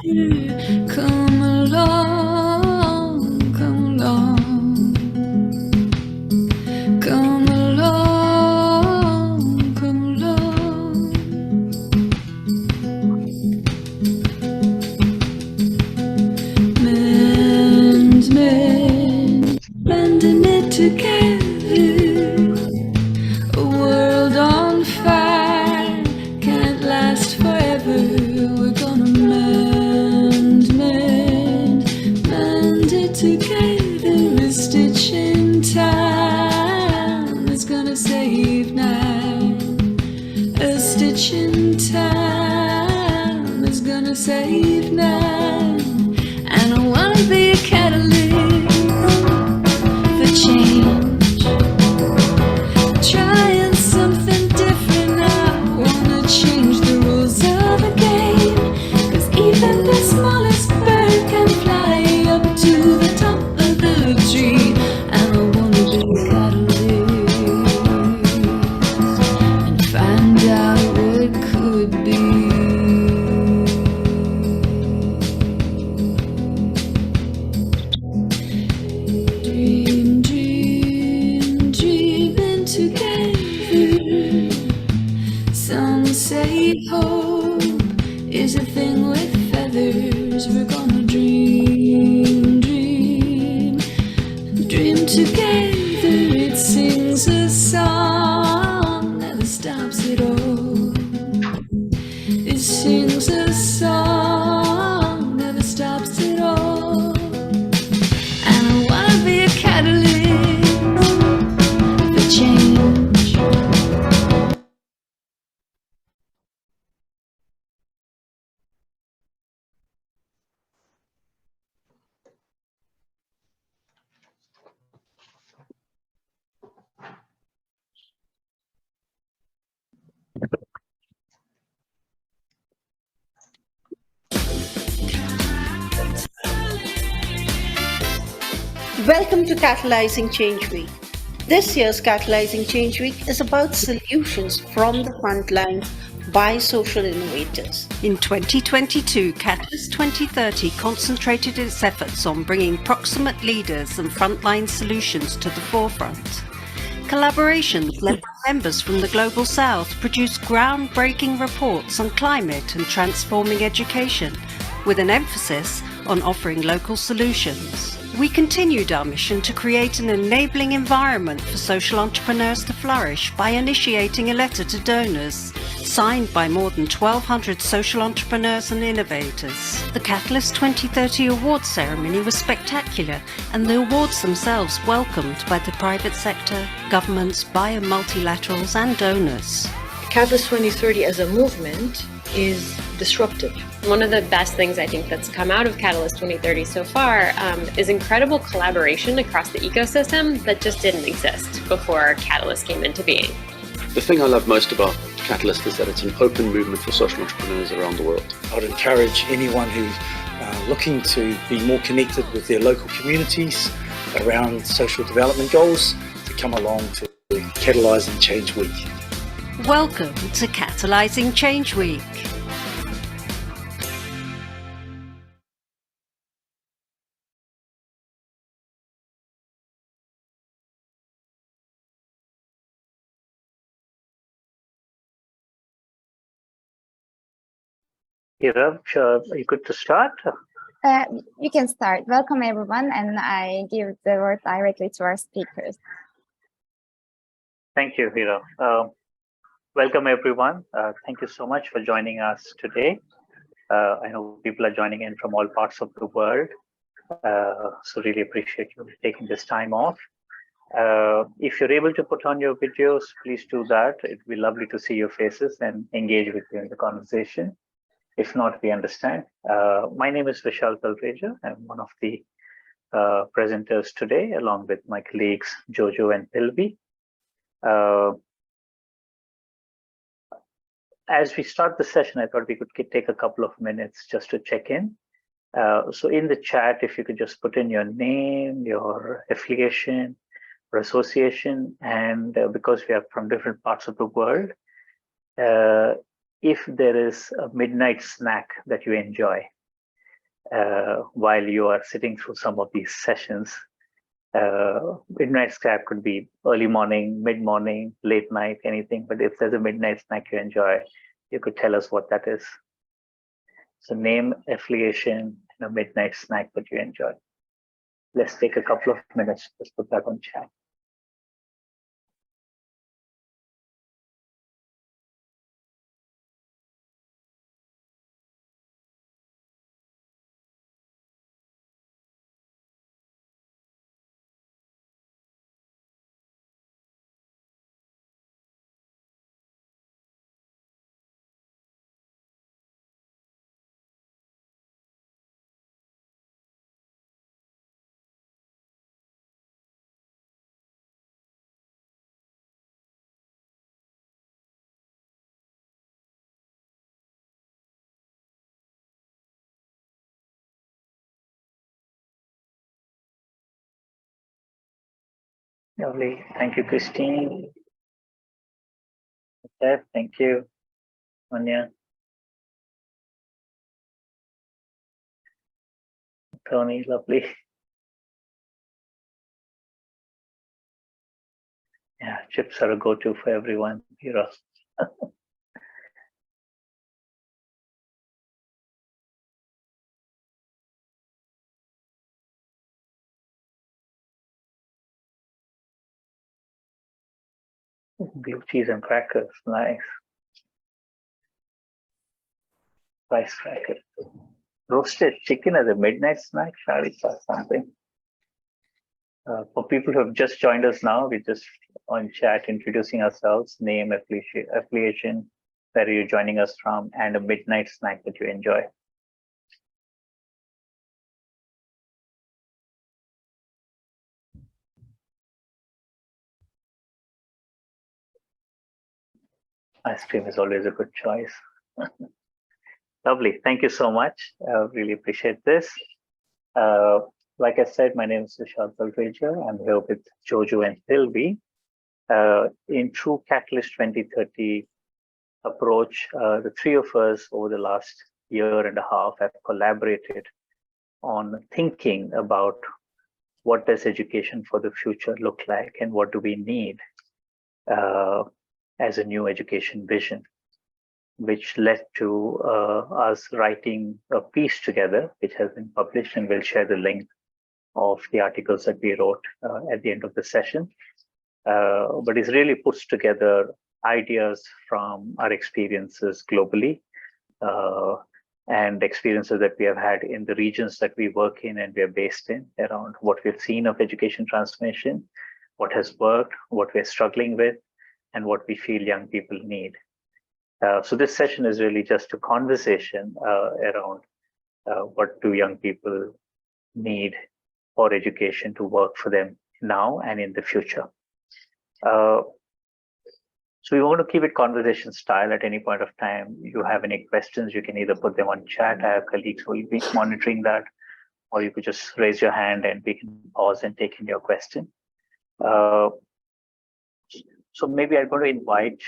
Come along, come along, come along, come along. Mending it together. A world on fire can't last forever. We're gonna mend it together. A stitch in time is gonna save nine. A stitch in time is gonna save nine. And I wanna be a catalyst for change. Trying something different. I wanna change the rules of the game. 'Cause even the smallest bird can fly up to the top of the tree. And I wanna be a catalyst and find out what could be. Dreaming together. Some say hope is a thing with feathers. We're gonna dream together. It sings a song, never stops at all. It sings a song, never stops at all. And I wanna be a catalyst for change. Welcome to Catalyzing Change Week. This year's Catalyzing Change Week is about solutions from the front line by social innovators. In 2022, Catalyst 2030 concentrated its efforts on bringing proximate leaders and frontline solutions to the forefront. Collaborations led by members from the Global South produced groundbreaking reports on climate and transforming education, with an emphasis on offering local solutions. We continued our mission to create an enabling environment for social entrepreneurs to flourish by initiating a letter to donors, signed by more than 1,200 social entrepreneurs and innovators. The Catalyst 2030 awards ceremony was spectacular, and the awards themselves welcomed by the private sector, governments, bio multilaterals and donors. Catalyst 2030 as a movement is disruptive. One of the best things I think that's come out of Catalyst 2030 so far is incredible collaboration across the ecosystem that just didn't exist before Catalyst came into being. The thing I love most about Catalyst is that it's an open movement for social entrepreneurs around the world. I would encourage anyone who's looking to be more connected with their local communities around social development goals to come along to Catalyzing Change Week. Welcome to Catalyzing Change Week. Hira, you good to start? You can start. Welcome, everyone, and I give the word directly to our speakers. Thank you, Hira. Welcome, everyone. Thank you so much for joining us today. I know people are joining in from all parts of the world, so really appreciate you taking this time off. If you're able to put on your videos, please do that. It'd be lovely to see your faces and engage with you in the conversation. If not, we understand. My name is Vishal Talreja. I'm one of the presenters today, along with my colleagues Jojo and Pilvi. As we start the session, I thought we could take a couple of minutes just to check in. So in the chat, if you could just put in your name, your affiliation or association, and because we are from different parts of the world, if there is a midnight snack that you enjoy, while you are sitting through some of these sessions. Midnight snack could be early morning, mid-morning, late night, anything. But if there's a midnight snack you enjoy, you could tell us what that is. So name, affiliation, and a midnight snack that you enjoy. Let's take a couple of minutes. Let's put that on chat. Lovely. Thank you, Christine. Jeff, thank you. Anya. Tony, lovely. Yeah, chips are a go-to for everyone. Heroes. Blue cheese and crackers, nice. Rice crackers. Roasted chicken as a midnight snack, Sharika, something. For people who have just joined us now, we're just on chat introducing ourselves, name, affiliation, where you're joining us from, and a midnight snack that you enjoy. Ice cream is always a good choice. Lovely. Thank you so much. Really appreciate this. Like I said, my name is Vishal Talreja. I'm here with Jojo and Pilvi. In true Catalyst 2030 approach, the three of us over the last year and a half have collaborated on thinking about what does education for the future look like and what do we need as a new education vision, which led to us writing a piece together, which has been published, and we'll share the link of the articles that we wrote at the end of the session. But it really puts together ideas from our experiences globally and experiences that we have had in the regions that we work in and we are based in, around what we've seen of education transformation, what has worked, what we're struggling with, and what we feel young people need. So this session is really just a conversation around what do young people need for education to work for them now and in the future. So we want to keep it conversation style. At any point of time, you have any questions, you can either put them on chat. I have colleagues who will be monitoring that, or you could just raise your hand and we can pause and take in your question. So maybe I'm going to invite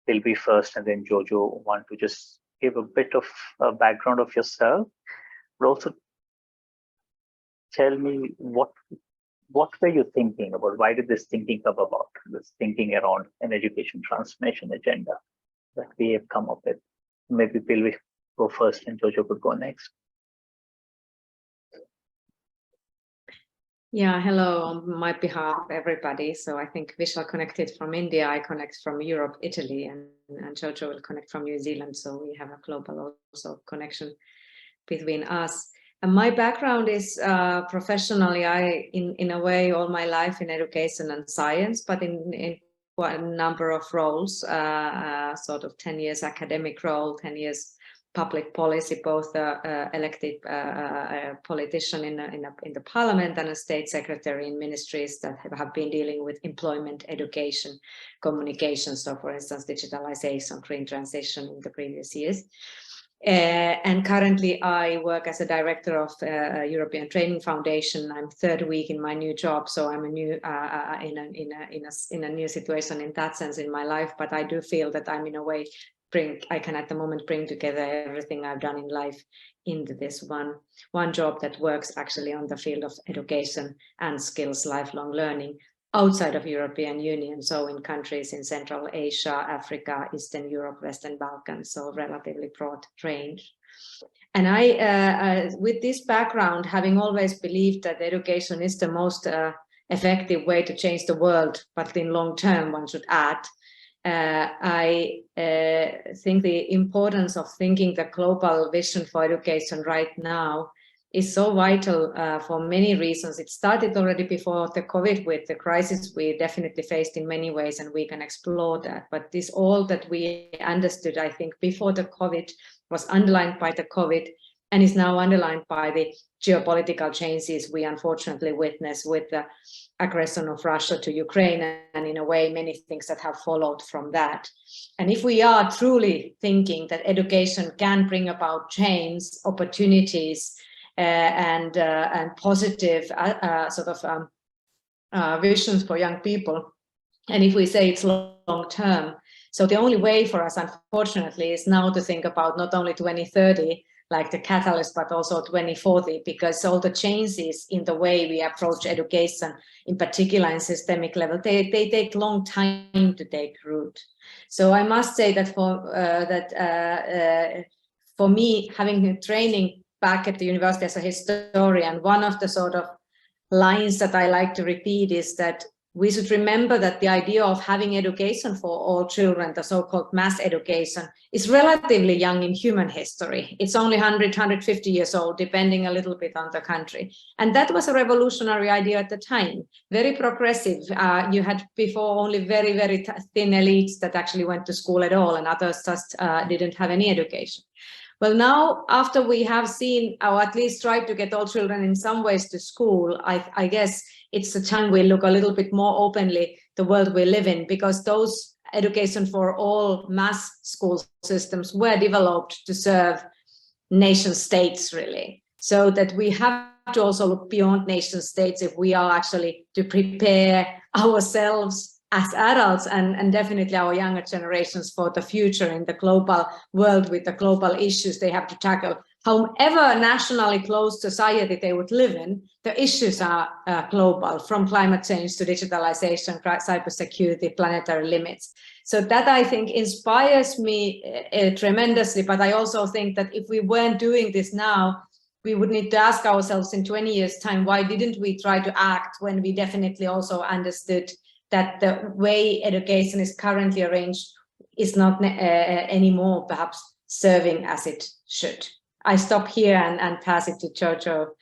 Pilvi first, and then Jojo want to just give a bit of a background of yourself, but also tell me what were you thinking about? Why did this thinking come about? This thinking around an education transformation agenda that we have come up with. Maybe Pilvi go first and Jojo could go next. Yeah, hello on my behalf, everybody. So I think Vishal connected from India, I connect from Europe, Italy, and Jojo will connect from New Zealand. So we have a global also connection between us. And my background is professionally, in a way, all my life in education and science, but in quite a number of roles, sort of 10 years academic role, 10 years public policy, both elected politician in the parliament and a state secretary in ministries that have been dealing with employment, education, communication. So for instance, digitalization, green transition in the previous years. And currently I work as a director of European Training Foundation. I'm third week in my new job, so I'm a new in a new situation in that sense in my life. But I do feel that I'm in a way at the moment bring together everything I've done in life into this one job that works actually on the field of education and skills lifelong learning outside of European Union, so in countries in Central Asia, Africa, Eastern Europe, Western Balkans, so relatively broad range. And I, with this background, having always believed that education is the most effective way to change the world, but in long term, one should add, I think the importance of thinking the global vision for education right now is so vital for many reasons. It started already before the COVID with the crisis we definitely faced in many ways, and we can explore that. But this all that we understood, I think, before the COVID was underlined by the COVID and is now underlined by the geopolitical changes we unfortunately witness with the aggression of Russia to Ukraine, and in a way many things that have followed from that. And if we are truly thinking that education can bring about change, opportunities, and positive visions for young people, and if we say it's long term, so the only way for us, unfortunately, is now to think about not only 2030 like the catalyst, but also 2040, because all the changes in the way we approach education, in particular in systemic level, they take long time to take root. So I must say that for me, having training back at the university as a historian, one of the sort of lines that I like to repeat is that we should remember that the idea of having education for all children, the so-called mass education, is relatively young in human history. It's only 100, 150 years old, depending a little bit on the country. And that was a revolutionary idea at the time, very progressive. You had before only very, very thin elites that actually went to school at all, and others just didn't have any education. Well, now, after we have seen, or at least tried to get all children in some ways to school, I guess it's the time we look a little bit more openly the world we live in, because those education for all mass school systems were developed to serve nation states, really. So that we have to also look beyond nation states if we are actually to prepare ourselves as adults and definitely our younger generations for the future in the global world with the global issues they have to tackle. However nationally closed society they would live in, the issues are global, from climate change to digitalization, cybersecurity, planetary limits. So that, I think, inspires me tremendously, but I also think that if we weren't doing this now, we would need to ask ourselves in 20 years' time, why didn't we try to act when we definitely also understood that the way education is currently arranged is not anymore perhaps serving as it should. I stop here and pass it to Jojo.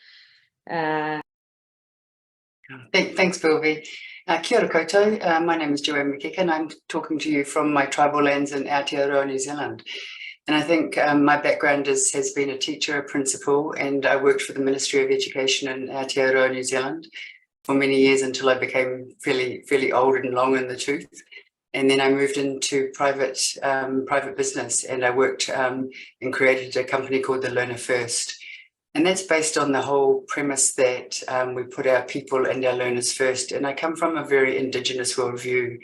Thanks, Pilvi. Kia ora koutou. My name is Joanne McEachen. I'm talking to you from my tribal lands in Aotearoa, New Zealand. And I think my background has been a teacher, a principal, and I worked for the Ministry of Education in Aotearoa, New Zealand for many years until I became fairly old and long in the tooth. And then I moved into private business, and I worked and created a company called the Learner First. And that's based on the whole premise that we put our people and our learners first. And I come from a very Indigenous worldview.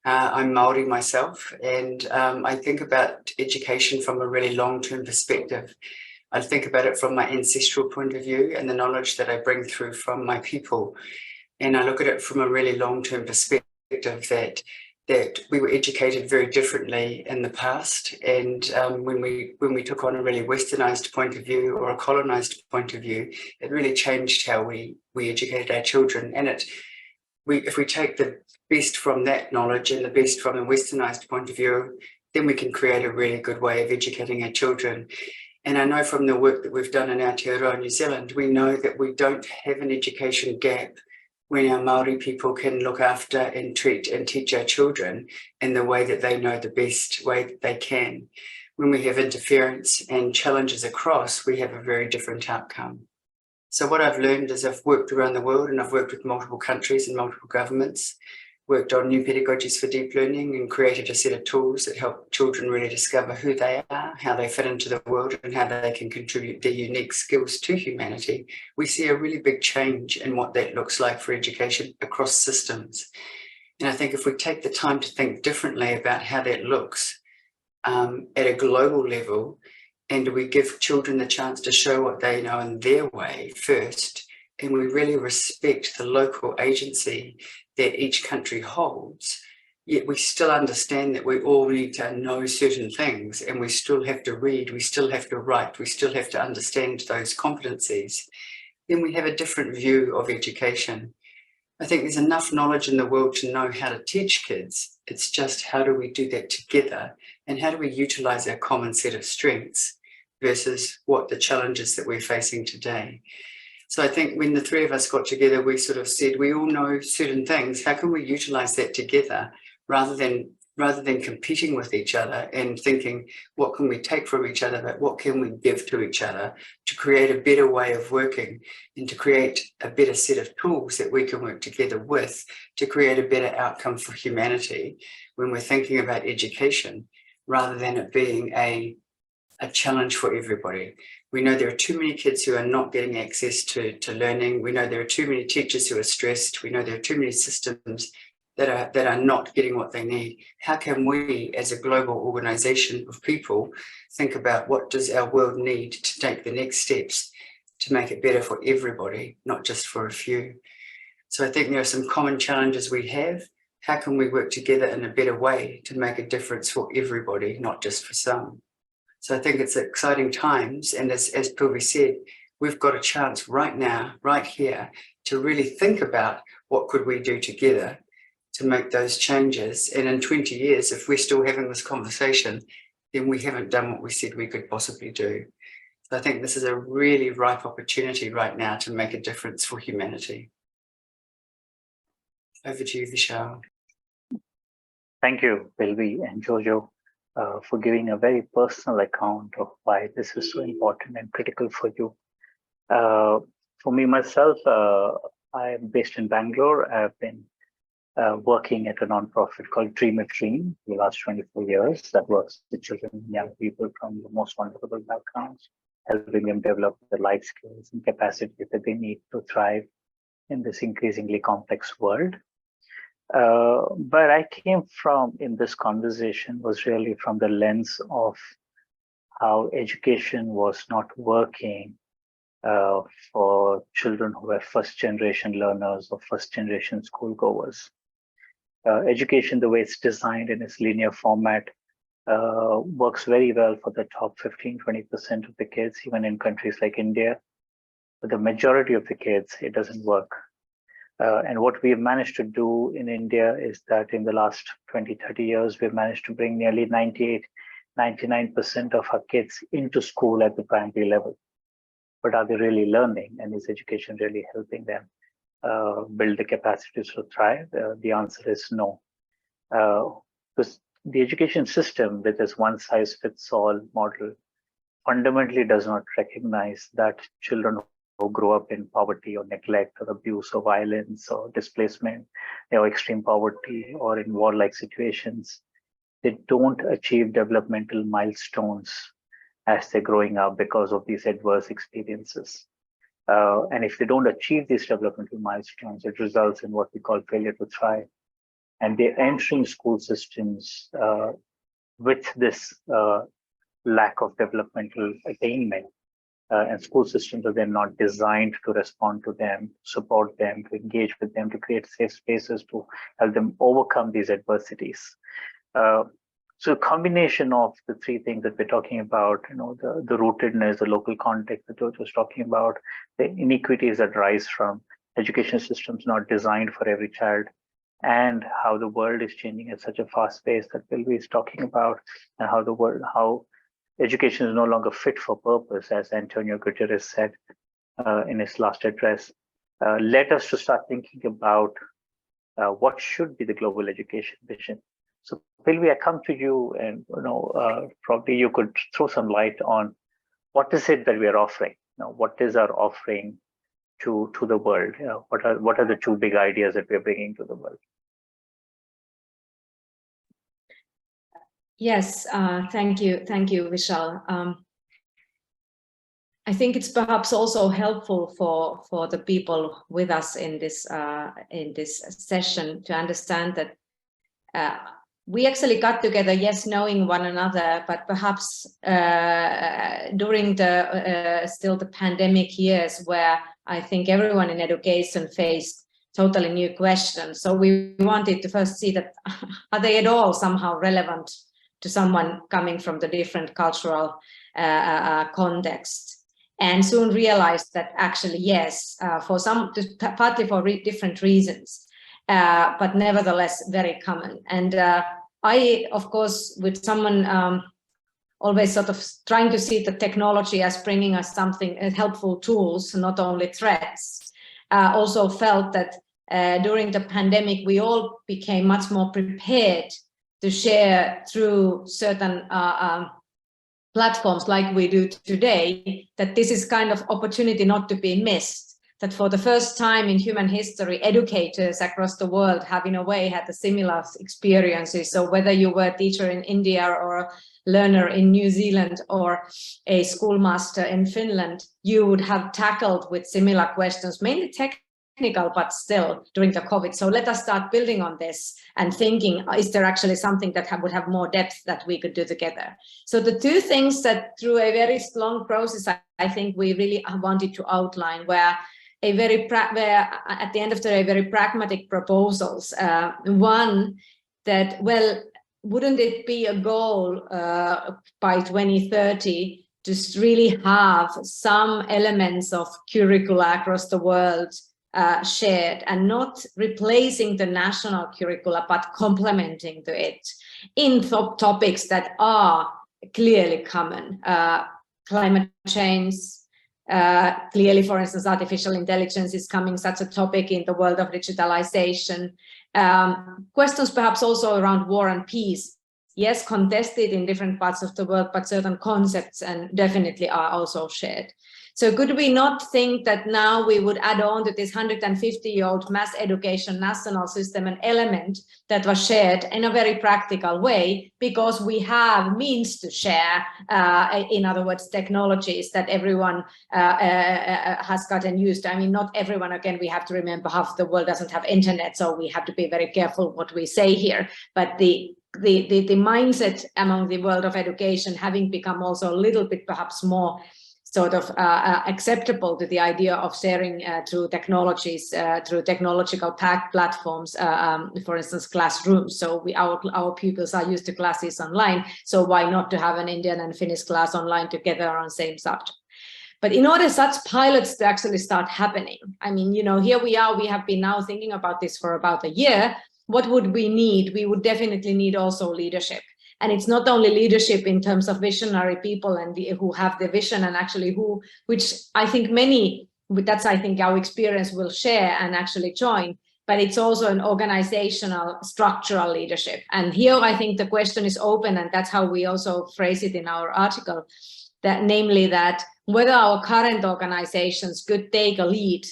I'm Māori myself, and I think about education from a really long-term perspective. I think about it from my ancestral point of view and the knowledge that I bring through from my people. And I look at it from a really long-term perspective that we were educated very differently in the past. And when we took on a really westernized point of view or a colonized point of view, it really changed how we educated our children. And if we take the best from that knowledge and the best from the westernized point of view, then we can create a really good way of educating our children. And I know from the work that we've done in Aotearoa, New Zealand, we know that we don't have an education gap when our Māori people can look after and treat and teach our children in the way that they know the best way that they can. When we have interference and challenges across, we have a very different outcome. So what I've learned is I've worked around the world, and I've worked with multiple countries and multiple governments, worked on new pedagogies for deep learning, and created a set of tools that help children really discover who they are, how they fit into the world, and how they can contribute their unique skills to humanity. We see a really big change in what that looks like for education across systems. And I think if we take the time to think differently about how that looks, at a global level, and we give children the chance to show what they know in their way first, and we really respect the local agency that each country holds, yet we still understand that we all need to know certain things, and we still have to read, we still have to write, we still have to understand those competencies, then we have a different view of education. I think there's enough knowledge in the world to know how to teach kids. It's just how do we do that together, and how do we utilize our common set of strengths versus what the challenges that we're facing today. So I think when the three of us got together, we sort of said, we all know certain things. How can we utilize that together rather than competing with each other and thinking, what can we take from each other, but what can we give to each other to create a better way of working and to create a better set of tools that we can work together with to create a better outcome for humanity when we're thinking about education, rather than it being a challenge for everybody. We know there are too many kids who are not getting access to learning. We know there are too many teachers who are stressed. We know there are too many systems that are not getting what they need. How can we, as a global organization of people, think about what does our world need to take the next steps to make it better for everybody, not just for a few? So I think there are some common challenges we have. How can we work together in a better way to make a difference for everybody, not just for some? So I think it's exciting times. And as Pilvi said, we've got a chance right now, right here, to really think about what could we do together to make those changes. And in 20 years, if we're still having this conversation, then we haven't done what we said we could possibly do. So I think this is a really ripe opportunity right now to make a difference for humanity. Over to you, Vishal. Thank you, Pilvi and Jojo, for giving a very personal account of why this is so important and critical for you. For me, myself, I'm based in Bangalore. I've been working at a nonprofit called Dream a Dream for the last 24 years that works with children and young people from the most vulnerable backgrounds, helping them develop the life skills and capacity that they need to thrive in this increasingly complex world. But I came from, in this conversation, was really from the lens of how education was not working for children who are first-generation learners or first-generation schoolgoers. Education, the way it's designed in its linear format, works very well for the top 15-20% of the kids, even in countries like India. But the majority of the kids, it doesn't work. And what we've managed to do in India is that in the last 20-30 years, we've managed to bring nearly 98-99% of our kids into school at the primary level. But are they really learning? And is education really helping them build the capacities to thrive? The answer is no. Because the education system with this one-size-fits-all model fundamentally does not recognize that children who grow up in poverty or neglect or abuse or violence or displacement, or extreme poverty or in warlike situations, they don't achieve developmental milestones as they're growing up because of these adverse experiences. And if they don't achieve these developmental milestones, it results in what we call failure to thrive. And they're entering school systems with this lack of developmental attainment. And school systems are then not designed to respond to them, support them, to engage with them, to create safe spaces to help them overcome these adversities. So a combination of the three things that we're talking about, the rootedness, the local context that George was talking about, the inequities that rise from education systems not designed for every child, and how the world is changing at such a fast pace that Pilvi is talking about, and how education is no longer fit for purpose, as Antonio Guterres said in his last address, led us to start thinking about what should be the global education vision. So Pilvi, I come to you, and probably you could throw some light on what is it that we are offering. What is our offering to the world? What are the two big ideas that we're bringing to the world? Yes, thank you, Vishal. I think it's perhaps also helpful for the people with us in this session to understand that we actually got together, yes, knowing one another, but perhaps during the still the pandemic years, where I think everyone in education faced totally new questions. So we wanted to first see that, are they at all somehow relevant to someone coming from the different cultural context? And soon realized that actually, yes, for some, partly for different reasons, but nevertheless very common. And I, of course, with someone always sort of trying to see the technology as bringing us something, helpful tools, not only threats, also felt that during the pandemic, we all became much more prepared to share through certain platforms like we do today, that this is kind of opportunity not to be missed, that for the first time in human history, educators across the world have in a way had the similar experiences. So whether you were a teacher in India or a learner in New Zealand or a schoolmaster in Finland, you would have tackled with similar questions, mainly technical, but still during the COVID. So let us start building on this and thinking, is there actually something that would have more depth that we could do together? So the two things that through a very long process, I think we really wanted to outline were a very, at the end of the day, very pragmatic proposals. One that, well, wouldn't it be a goal by 2030 to really have some elements of curricula across the world shared, and not replacing the national curricula, but complementing to it in topics that are clearly common. Climate change, clearly, for instance, artificial intelligence is coming such a topic in the world of digitalization. Questions perhaps also around war and peace. Yes, contested in different parts of the world, but certain concepts and definitely are also shared. So could we not think that now we would add on to this 150-year-old mass education national system an element that was shared in a very practical way, because we have means to share, in other words, technologies that everyone has gotten used to. I mean, not everyone, again, we have to remember half the world doesn't have internet, so we have to be very careful what we say here. But the mindset among the world of education having become also a little bit perhaps more sort of acceptable to the idea of sharing through technologies, through technological platforms, for instance, classrooms. So our pupils are used to classes online, so why not to have an Indian and Finnish class online together on same subject? But in order such pilots to actually start happening, I mean, you know, here we are, we have been now thinking about this for about a year. What would we need? We would definitely need also leadership. And it's not only leadership in terms of visionary people and who have the vision, and actually which I think many, that's I think our experience, will share and actually join, but it's also an organizational structural leadership. And here I think the question is open, and that's how we also phrase it in our article, that namely that whether our current organizations could take a lead,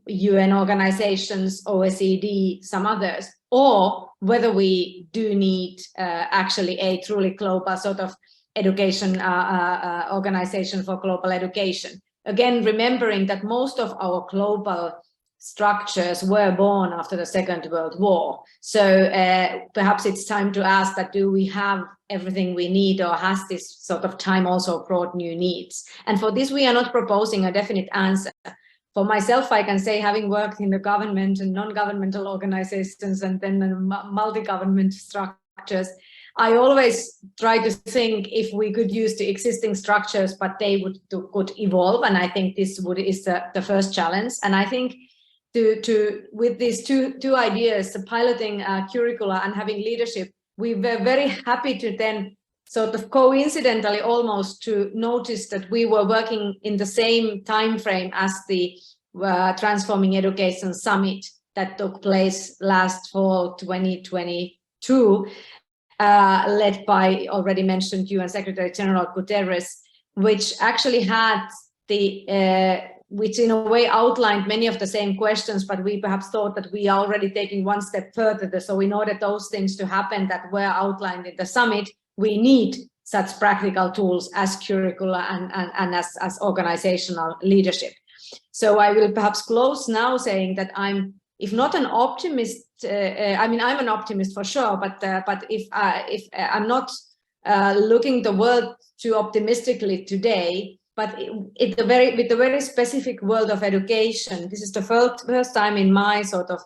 UN organizations, OECD, some others, or whether we do need actually a truly global sort of education organization for global education. Again, remembering that most of our global structures were born after the Second World War. So perhaps it's time to ask that, do we have everything we need, or has this sort of time also brought new needs? And for this, we are not proposing a definite answer. For myself, I can say, having worked in the government and non-governmental organizations and then multi-government structures, I always try to think if we could use the existing structures, but they could evolve. And I think this is the first challenge. And I think with these two ideas, the piloting curricula and having leadership, we were very happy to then sort of coincidentally almost to notice that we were working in the same time frame as the Transforming Education Summit that took place last fall 2022, led by already mentioned UN Secretary General Guterres, which actually had which in a way outlined many of the same questions, but we perhaps thought that we are already taking one step further. So in order those things to happen that were outlined in the summit, we need such practical tools as curricula and as organizational leadership. So I will perhaps close now saying that I'm, if not an optimist, I mean, I'm an optimist for sure, but if I'm not looking the world too optimistically today, but with the very specific world of education, this is the first time in my sort of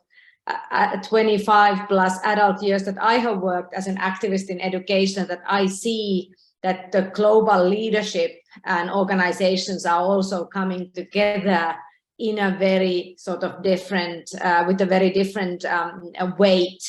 25 plus adult years that I have worked as an activist in education that I see that the global leadership and organizations are also coming together in a very sort of different, with a very different weight.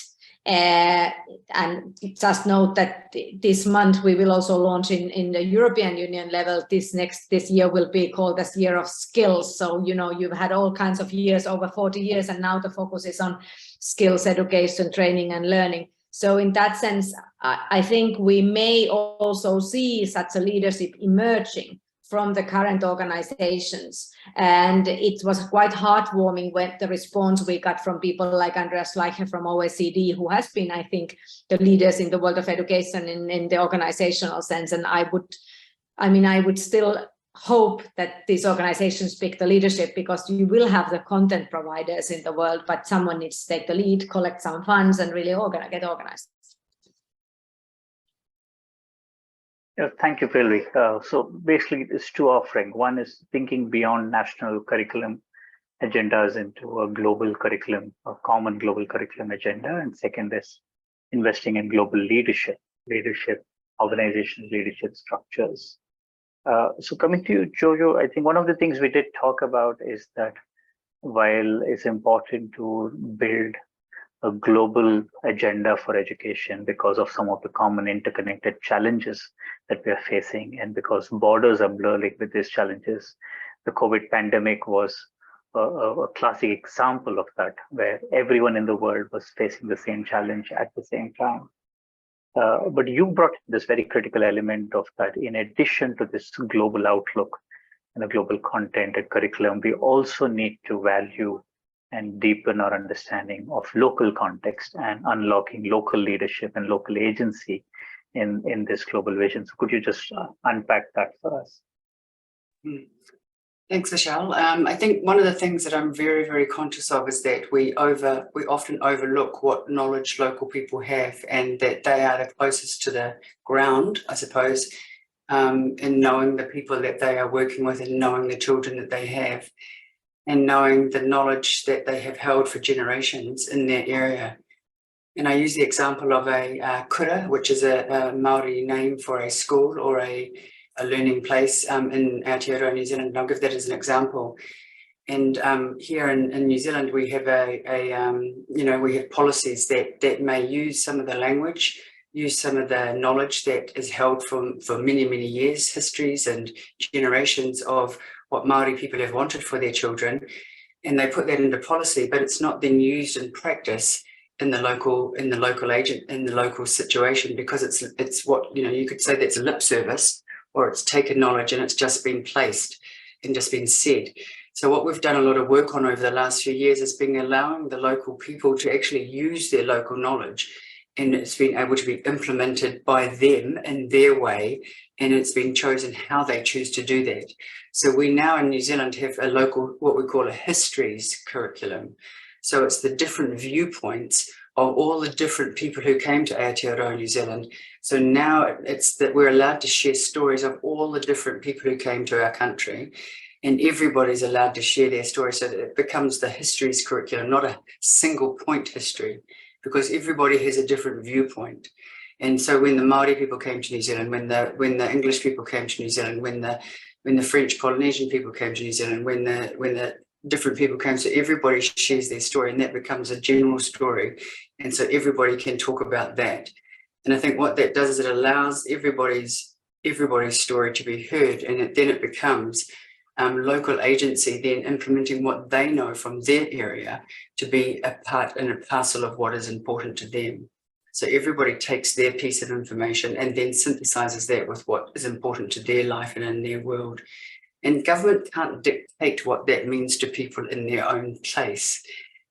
And just note that this month we will also launch in the European Union level. This year will be called as Year of Skills. So, you know, you've had all kinds of years, over 40 years, and now the focus is on skills, education, training, and learning. So in that sense, I think we may also see such a leadership emerging from the current organizations. And it was quite heartwarming when the response we got from people like Andreas Schleicher from OECD, who has been, I think, the leaders in the world of education in the organizational sense. And I would still hope that these organizations pick the leadership, because you will have the content providers in the world, but someone needs to take the lead, collect some funds, and really get organized. Yeah, thank you, Pilvi. So basically, it's two offerings. One is thinking beyond national curriculum agendas into a global curriculum, a common global curriculum agenda. And second is investing in global leadership, organizational leadership structures. So coming to you, Jojo, I think one of the things we did talk about is that while it's important to build a global agenda for education because of some of the common interconnected challenges that we are facing, and because borders are blurring with these challenges, the COVID pandemic was a classic example of that, where everyone in the world was facing the same challenge at the same time. But you brought this very critical element of that. In addition to this global outlook and a global content and curriculum, we also need to value and deepen our understanding of local context and unlocking local leadership and local agency in this global vision. So could you just unpack that for us? Thanks, Vishal. I think one of the things that I'm very, very conscious of is that we often overlook what knowledge local people have, and that they are the closest to the ground, I suppose, in knowing the people that they are working with and knowing the children that they have, and knowing the knowledge that they have held for generations in their area. And I use the example of a kura, which is a Māori name for a school or a learning place in Aotearoa, New Zealand. And I'll give that as an example. And here in New Zealand, we have we have policies that may use some of the language, use some of the knowledge that is held for many, many years, histories and generations of what Māori people have wanted for their children, and they put that into policy, but it's not then used in practice in the local situation, because it's what, you could say that's lip service, or it's taken knowledge and it's just been placed and just been said. So what we've done a lot of work on over the last few years is being allowing the local people to actually use their local knowledge, and it's been able to be implemented by them in their way, and it's been chosen how they choose to do that. So we now in New Zealand have a local, what we call a histories curriculum. So it's the different viewpoints of all the different people who came to Aotearoa, New Zealand. So now it's that we're allowed to share stories of all the different people who came to our country, and everybody's allowed to share their story, so that it becomes the histories curriculum, not a single point history, because everybody has a different viewpoint. And so when the Māori people came to New Zealand, when the English people came to New Zealand, when the French Polynesian people came to New Zealand, when the different people came, so everybody shares their story, and that becomes a general story. And so everybody can talk about that. And I think what that does is it allows everybody's story to be heard, and then it becomes local agency then implementing what they know from their area to be a part and a parcel of what is important to them. So everybody takes their piece of information and then synthesizes that with what is important to their life and in their world. And government can't dictate what that means to people in their own place.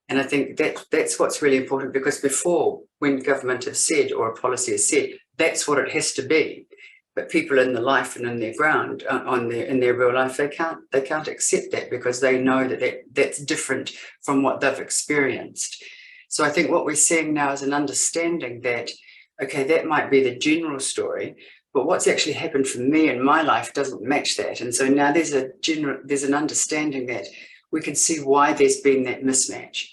And I think that's what's really important, because before, when government has said, or a policy has said, that's what it has to be. But people in the life and in their ground, in their real life, they can't accept that, because they know that that's different from what they've experienced. So I think what we're seeing now is an understanding that, okay, that might be the general story, but what's actually happened for me in my life doesn't match that. And so now there's an understanding that we can see why there's been that mismatch.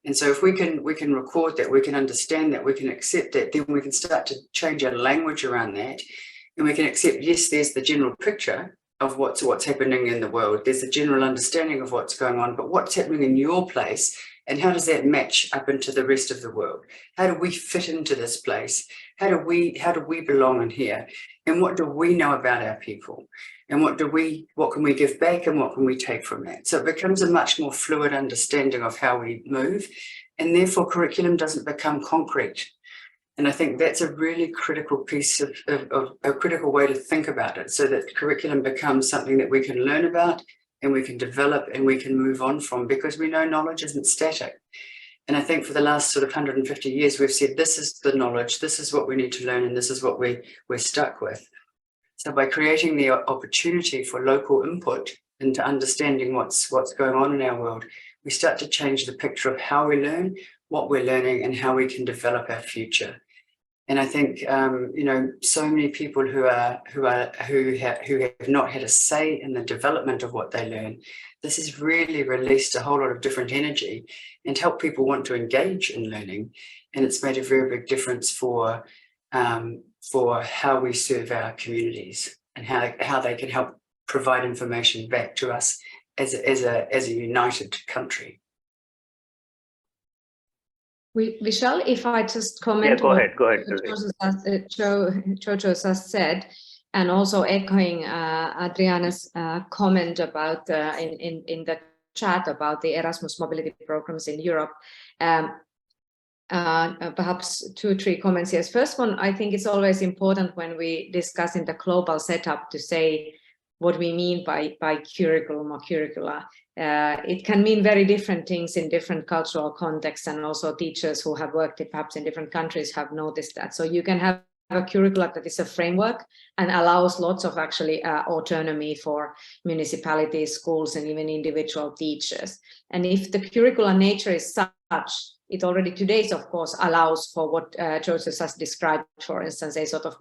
And so if we can record that, we can understand that, we can accept that, then we can start to change our language around that. And we can accept, yes, there's the general picture of what's happening in the world. There's a general understanding of what's going on, but what's happening in your place, and how does that match up into the rest of the world? How do we fit into this place? How do we belong in here? And what do we know about our people? And what can we give back, and what can we take from that? So it becomes a much more fluid understanding of how we move, and therefore curriculum doesn't become concrete. And I think that's a really critical piece of a critical way to think about it, so that curriculum becomes something that we can learn about and we can develop and we can move on from, because we know knowledge isn't static. And I think for the last sort of 150 years, we've said, this is the knowledge, this is what we need to learn, and this is what we're stuck with. So by creating the opportunity for local input into understanding what's going on in our world, we start to change the picture of how we learn, what we're learning, and how we can develop our future. And I think so many people who have not had a say in the development of what they learn, this has really released a whole lot of different energy and helped people want to engage in learning. And it's made a very big difference for how we serve our communities and how they can help provide information back to us as a united country. Vishal, if I just comment. Yeah, go ahead. Jojo has said, and also echoing Adriana's comment about in the chat about the Erasmus mobility programs in Europe. Perhaps 2-3 comments here. First one, I think it's always important when we discuss in the global setup to say what we mean by curriculum or curricula. It can mean very different things in different cultural contexts, and also teachers who have worked perhaps in different countries have noticed that. So you can have a curricula that is a framework and allows lots of actually autonomy for municipalities, schools, and even individual teachers. And if the curricular nature is such, it already today, of course, allows for what Joseph has described, for instance, a sort of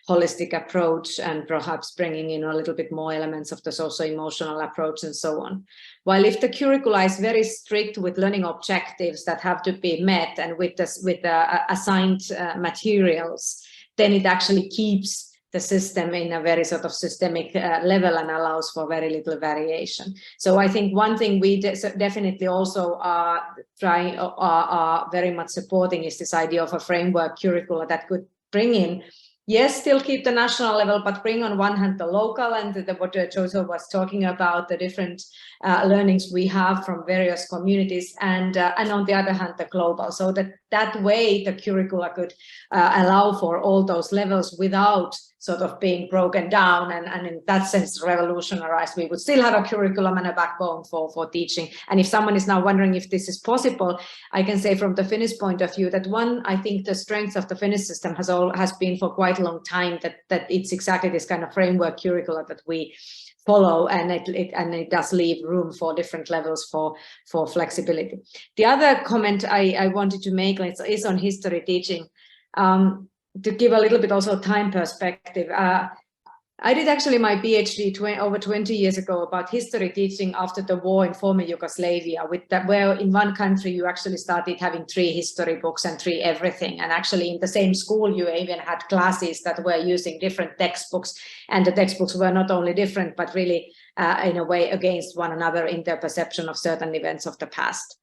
holistic approach, and perhaps bringing in a little bit more elements of the socio-emotional approach and so on. While if the curricula is very strict with learning objectives that have to be met and with the assigned materials, then it actually keeps the system in a very sort of systemic level and allows for very little variation. So I think one thing we definitely also are very much supporting is this idea of a framework curricula that could bring in, yes, still keep the national level, but bring on one hand the local and what Jojo was talking about, the different learnings we have from various communities, and on the other hand the global, so that way the curricula could allow for all those levels without sort of being broken down and in that sense revolutionized. We would still have a curriculum and a backbone for teaching. And if someone is now wondering if this is possible, I can say from the Finnish point of view that one, I think the strength of the Finnish system has been for quite a long time that it's exactly this kind of framework curricula that we follow, and it does leave room for different levels for flexibility. The other comment I wanted to make is on history teaching. To give a little bit also time perspective, I did actually my PhD over 20 years ago about history teaching after the war in former Yugoslavia, where in one country you actually started having 3 history books and 3 everything. And actually in the same school you even had classes that were using different textbooks, and the textbooks were not only different, but really in a way against one another in their perception of certain events of the past.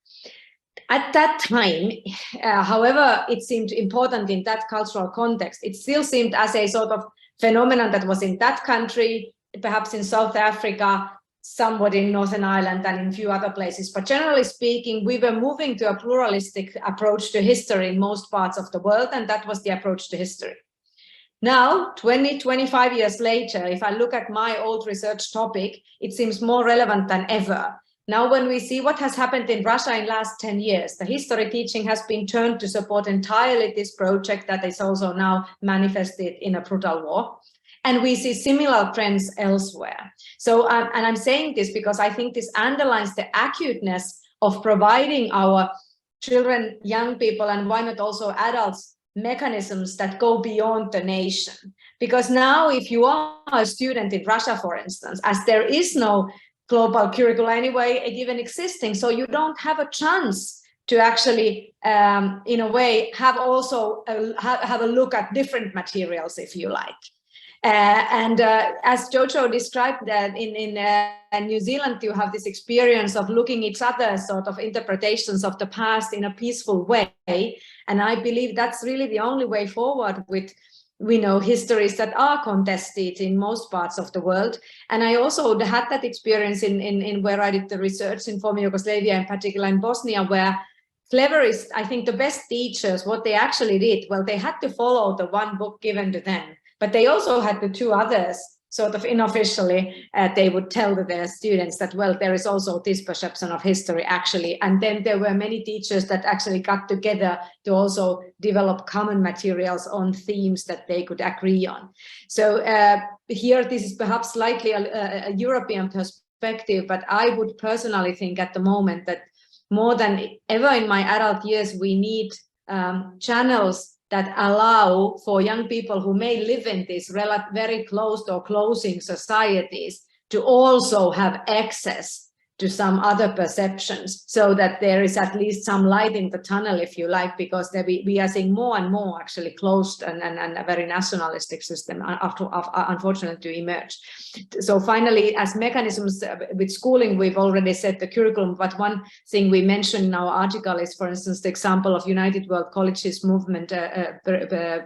At that time, however it seemed important in that cultural context, it still seemed as a sort of phenomenon that was in that country, perhaps in South Africa, somewhat in Northern Ireland and in a few other places. But generally speaking, we were moving to a pluralistic approach to history in most parts of the world, and that was the approach to history. Now, 25 years later, if I look at my old research topic, it seems more relevant than ever. Now, when we see what has happened in Russia in the last 10 years, the history teaching has been turned to support entirely this project that is also now manifested in a brutal war. And we see similar trends elsewhere. So, and I'm saying this because I think this underlines the acuteness of providing our children, young people, and why not also adults, mechanisms that go beyond the nation. Because now if you are a student in Russia, for instance, as there is no global curricula anyway, even existing, so you don't have a chance to actually, in a way, have also have a look at different materials, if you like. As Jojo described that in New Zealand, you have this experience of looking each other's sort of interpretations of the past in a peaceful way. And I believe that's really the only way forward with, we know, histories that are contested in most parts of the world. And I also had that experience in where I did the research in former Yugoslavia, in particular in Bosnia, where cleverest, I think the best teachers, what they actually did, well, they had to follow the one book given to them, but they also had the two others, sort of unofficially, they would tell to their students that, well, there is also this perception of history actually. And then there were many teachers that actually got together to also develop common materials on themes that they could agree on. So here, this is perhaps slightly a European perspective, but I would personally think at the moment that more than ever in my adult years, we need channels that allow for young people who may live in these very closed or closing societies to also have access to some other perceptions, so that there is at least some light in the tunnel, if you like, because we are seeing more and more actually closed and a very nationalistic system, unfortunately, to emerge. So finally, as mechanisms with schooling, we've already said the curriculum, but one thing we mentioned in our article is, for instance, the example of United World Colleges movement,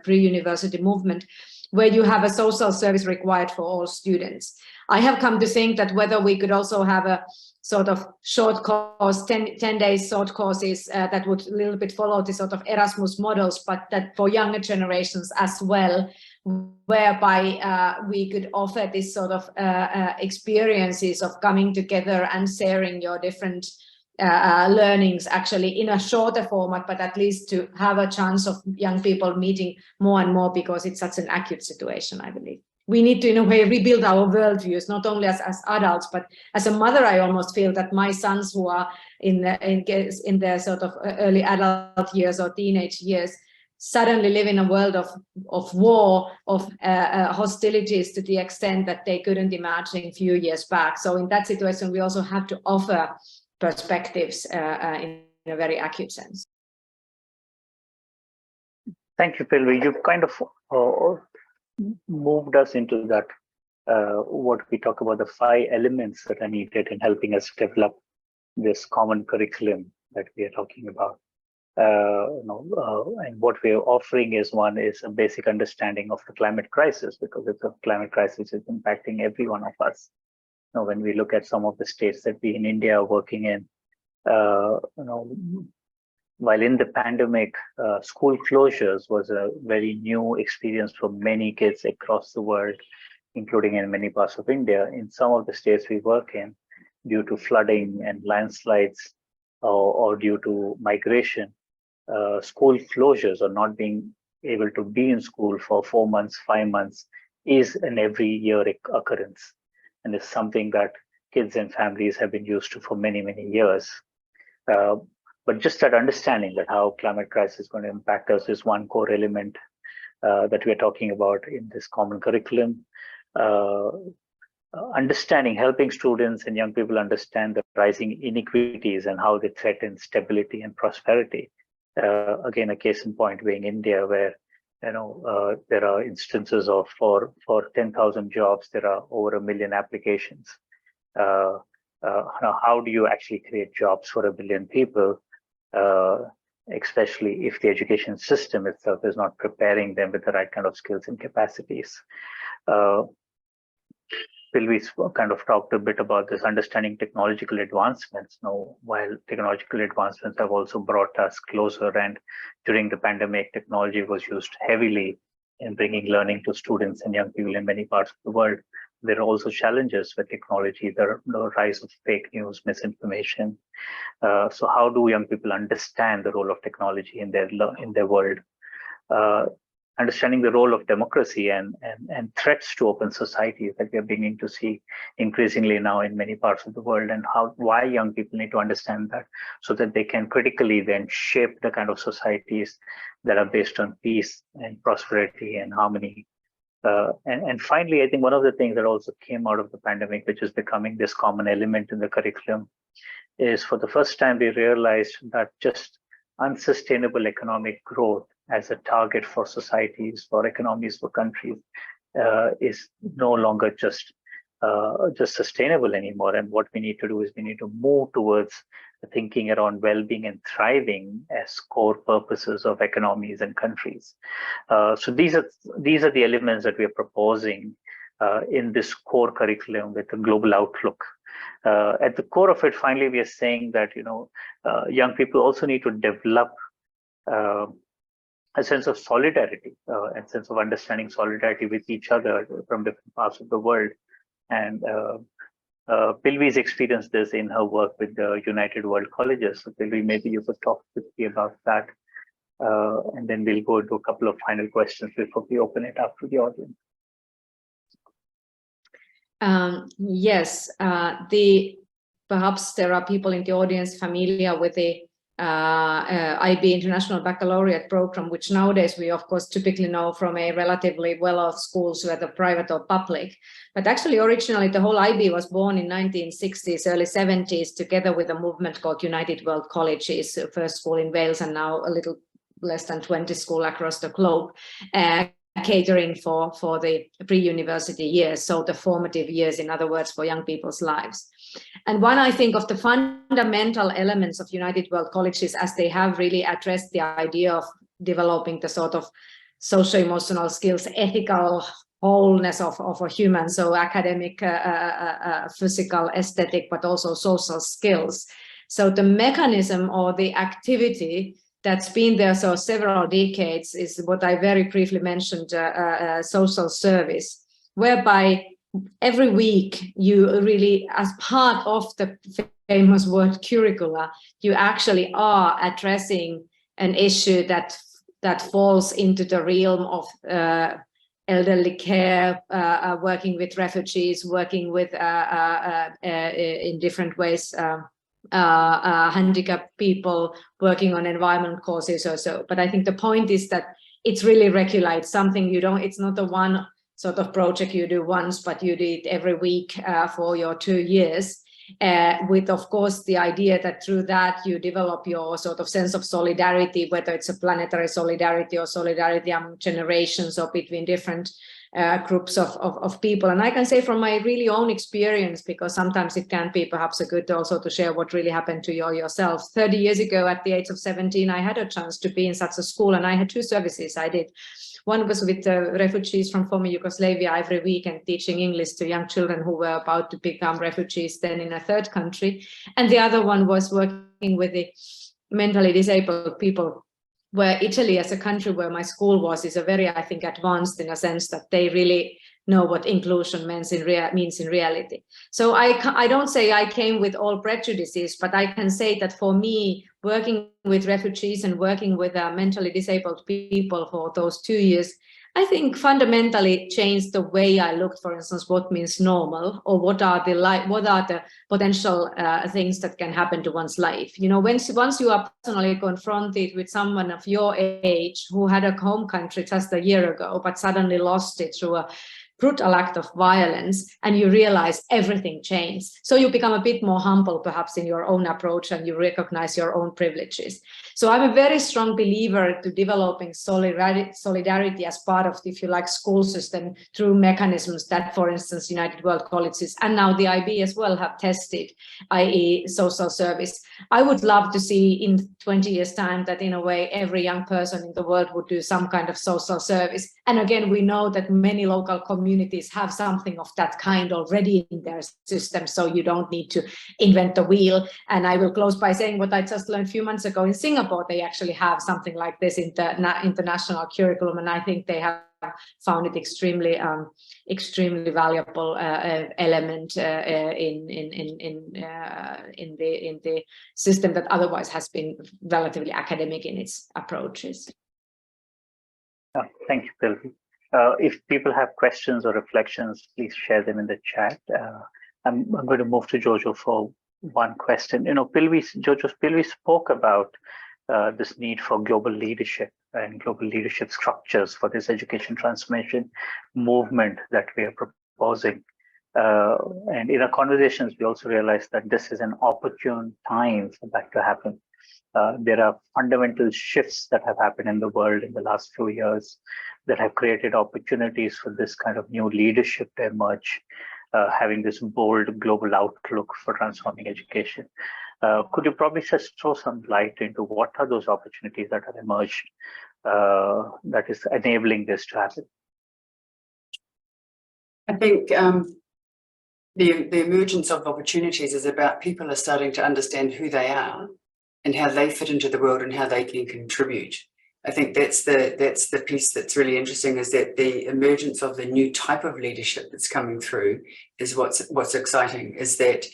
pre-university movement, where you have a social service required for all students. I have come to think that whether we could also have a sort of short course, 10 days short courses that would a little bit follow the sort of Erasmus models, but that for younger generations as well, whereby we could offer this sort of experiences of coming together and sharing your different learnings actually in a shorter format, but at least to have a chance of young people meeting more and more, because it's such an acute situation, I believe. We need to, in a way, rebuild our worldviews, not only as adults, but as a mother, I almost feel that my sons who are in their sort of early adult years or teenage years suddenly live in a world of war, of hostilities to the extent that they couldn't imagine a few years back. So in that situation, we also have to offer perspectives in a very acute sense. Thank you, Pilvi. You've kind of moved us into that, what we talk about, the 5 elements that are needed in helping us develop this common curriculum that we are talking about. And what we're offering is, one is a basic understanding of the climate crisis, because it's a climate crisis is impacting every one of us. Now, when we look at some of the states that we in India are working in, while in the pandemic, school closures was a very new experience for many kids across the world, including in many parts of India. In some of the states we work in, due to flooding and landslides or due to migration, school closures or not being able to be in school for 4 months, 5 months is an every year occurrence. And it's something that kids and families have been used to for many, many years. But just that understanding that how climate crisis is going to impact us is one core element that we are talking about in this common curriculum. Understanding, helping students and young people understand the rising inequities and how they threaten stability and prosperity. Again, a case in point being India, where there are instances of for 10,000 jobs, there are over 1 million applications. How do you actually create jobs for 1 billion people? Especially if the education system itself is not preparing them with the right kind of skills and capacities. Pilvi kind of talked a bit about this, understanding technological advancements. Now, while technological advancements have also brought us closer, and during the pandemic, technology was used heavily in bringing learning to students and young people in many parts of the world. There are also challenges with technology, the rise of fake news, misinformation. So how do young people understand the role of technology in their world? understanding the role of democracy and threats to open societies that we are beginning to see increasingly now in many parts of the world, and why young people need to understand that so that they can critically then shape the kind of societies that are based on peace and prosperity and harmony. And finally, I think one of the things that also came out of the pandemic, which is becoming this common element in the curriculum, is for the first time we realized that just unsustainable economic growth as a target for societies, for economies, for countries, is no longer just sustainable anymore. And what we need to do is we need to move towards thinking around well-being and thriving as core purposes of economies and countries. So these are the elements that we are proposing in this core curriculum with a global outlook. At the core of it, finally, we are saying that young people also need to develop a sense of solidarity and sense of understanding solidarity with each other from different parts of the world. And Pilvi's experienced this in her work with the United World Colleges. So Pilvi, maybe you could talk quickly about that. And then we'll go into a couple of final questions before we open it up to the audience. Yes, perhaps there are people in the audience familiar with the IB International Baccalaureate program, which nowadays we of course typically know from a relatively well-off schools, whether private or public. But actually originally the whole IB was born in 1960s, early 70s, together with a movement called United World Colleges, first school in Wales and now a little less than 20 schools across the globe, catering for the pre-university years, so the formative years, in other words, for young people's lives. And one, I think, of the fundamental elements of United World Colleges, as they have really addressed the idea of developing the sort of socio-emotional skills, ethical wholeness of a human, so academic, physical, aesthetic, but also social skills. So the mechanism or the activity that's been there so several decades is what I very briefly mentioned, social service, whereby every week you really, as part of the famous word curricula, you actually are addressing an issue that falls into the realm of elderly care, working with refugees, working with in different ways, handicapped people, working on environment causes or so. But I think the point is that it's really regulates something you don't, it's not a one sort of project you do once, but you do it every week for your 2 years, with of course the idea that through that you develop your sort of sense of solidarity, whether it's a planetary solidarity or solidarity among generations or between different groups of people. And I can say from my really own experience, because sometimes it can be perhaps a good also to share what really happened to you yourself. 30 years ago at the age of 17, I had a chance to be in such a school, and I had 2 services I did. One was with refugees from former Yugoslavia every week and teaching English to young children who were about to become refugees then in a third country. And the other one was working with the mentally disabled people, where Italy as a country where my school was is a very, I think, advanced in a sense that they really know what inclusion means in reality. So I don't say I came with all prejudices, but I can say that for me, working with refugees and working with mentally disabled people for those 2 years, I think fundamentally changed the way I looked, for instance, what means normal, or what are the potential things that can happen to one's life. You know, once you are personally confronted with someone of your age who had a home country just a year ago, but suddenly lost it through a brutal act of violence, and you realize everything changed. So you become a bit more humble, perhaps, in your own approach, and you recognize your own privileges. So I'm a very strong believer to developing solidarity as part of, if you like, school system through mechanisms that, for instance, United World Colleges and now the IB as well have tested, i.e. social service. I would love to see in 20 years' time that in a way every young person in the world would do some kind of social service. And again, we know that many local communities have something of that kind already in their system, so you don't need to invent the wheel. And I will close by saying what I just learned a few months ago in Singapore. They actually have something like this in the international curriculum, and I think they have found it extremely valuable element in the system that otherwise has been relatively academic in its approaches. Thank you, Pilvi. If people have questions or reflections, please share them in the chat. I'm going to move to Jojo for one question. Pilvi spoke about this need for global leadership and global leadership structures for this education transformation movement that we are proposing. And in our conversations, we also realized that this is an opportune time for that to happen. There are fundamental shifts that have happened in the world in the last few years that have created opportunities for this kind of new leadership to emerge, having this bold global outlook for transforming education. Could you probably just throw some light into what are those opportunities that have emerged that is enabling this to happen? I think the emergence of opportunities is about people are starting to understand who they are and how they fit into the world and how they can contribute. I think that's the piece that's really interesting, is that the emergence of the new type of leadership that's coming through is what's exciting, is that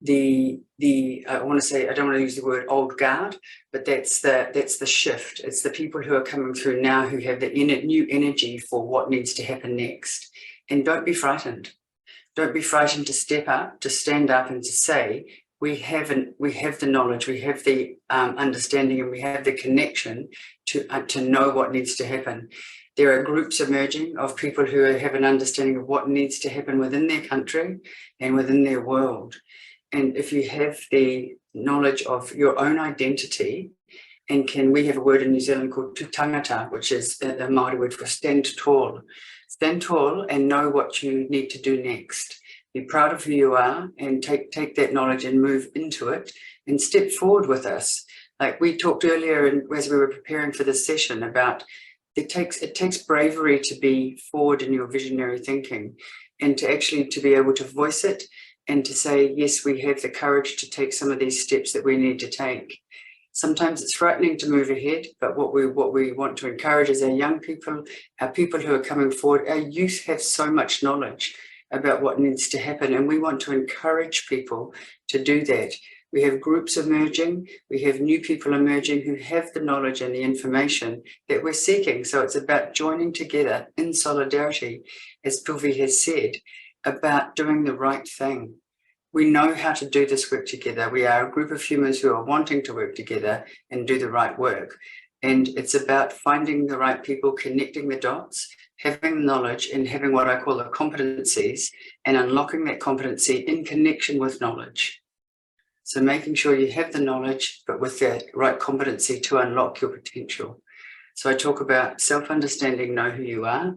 I want to say, I don't want to use the word old guard, but that's the shift. It's the people who are coming through now who have the new energy for what needs to happen next. And don't be frightened. Don't be frightened to step up, to stand up and to say, we have the knowledge, we have the understanding, and we have the connection to know what needs to happen. There are groups emerging of people who have an understanding of what needs to happen within their country and within their world. And if you have the knowledge of your own identity, we have a word in New Zealand called tūtangata, which is a Māori word for stand tall. Stand tall and know what you need to do next. Be proud of who you are and take that knowledge and move into it and step forward with us. Like we talked earlier, and as we were preparing for this session, about it takes bravery to be forward in your visionary thinking, and to be able to voice it and to say, yes, we have the courage to take some of these steps that we need to take. Sometimes it's frightening to move ahead, but what we want to encourage is our young people, our people who are coming forward. Our youth have so much knowledge about what needs to happen, and we want to encourage people to do that. We have groups emerging, we have new people emerging who have the knowledge and the information that we're seeking. So it's about joining together in solidarity, as Pilvi has said, about doing the right thing. We know how to do this work together. We are a group of humans who are wanting to work together and do the right work. And it's about finding the right people, connecting the dots, having knowledge, and having what I call the competencies, and unlocking that competency in connection with knowledge. So making sure you have the knowledge, but with the right competency to unlock your potential. So I talk about self-understanding, know who you are,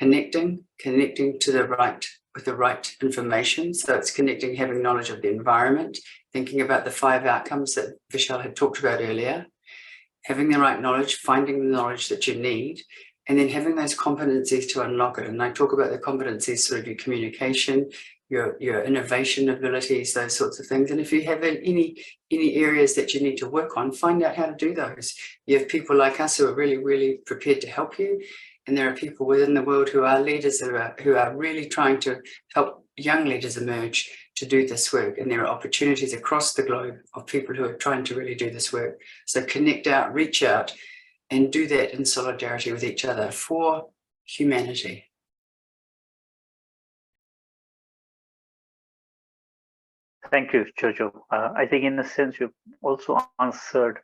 connecting with the right information. So it's connecting, having knowledge of the environment, thinking about the 5 outcomes that Vishal had talked about earlier, having the right knowledge, finding the knowledge that you need, and then having those competencies to unlock it. And I talk about the competencies, sort of your communication, your innovation abilities, those sorts of things. And if you have any areas that you need to work on, find out how to do those. You have people like us who are really, really prepared to help you. And there are people within the world who are leaders who are really trying to help young leaders emerge to do this work. And there are opportunities across the globe of people who are trying to really do this work. So connect out, reach out, and do that in solidarity with each other for humanity. Thank you, Jojo. I think in a sense, you've also answered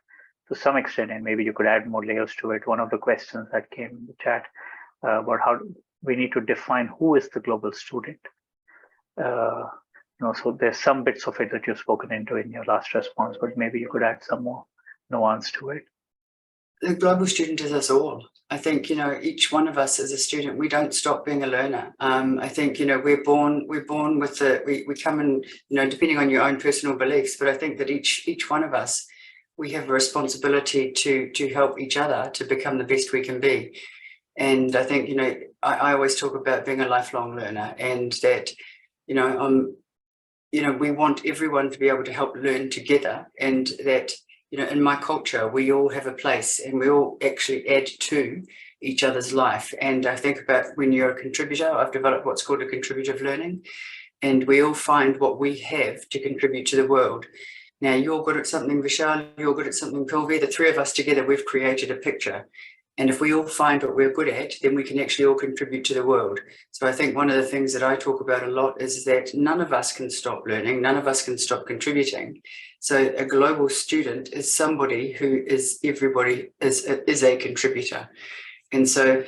to some extent, and maybe you could add more layers to it, one of the questions that came in the chat about how we need to define who is the global student. So there's some bits of it that you've spoken into in your last response, but maybe you could add some more nuance to it. The global student is us all. I think, each one of us as a student, we don't stop being a learner. I think, we're born with we come in, depending on your own personal beliefs, but I think that each one of us, we have a responsibility to help each other to become the best we can be. And I think, I always talk about being a lifelong learner, and that, we want everyone to be able to help learn together, and that, in my culture, we all have a place and we all actually add to each other's life. And I think about when you're a contributor, I've developed what's called a contributive learning, and we all find what we have to contribute to the world. Now, you're good at something, Vishal, you're good at something, Pilvi. The three of us together, we've created a picture. And if we all find what we're good at, then we can actually all contribute to the world. So I think one of the things that I talk about a lot is that none of us can stop learning, none of us can stop contributing. So a global student is somebody who is, everybody is a contributor. And so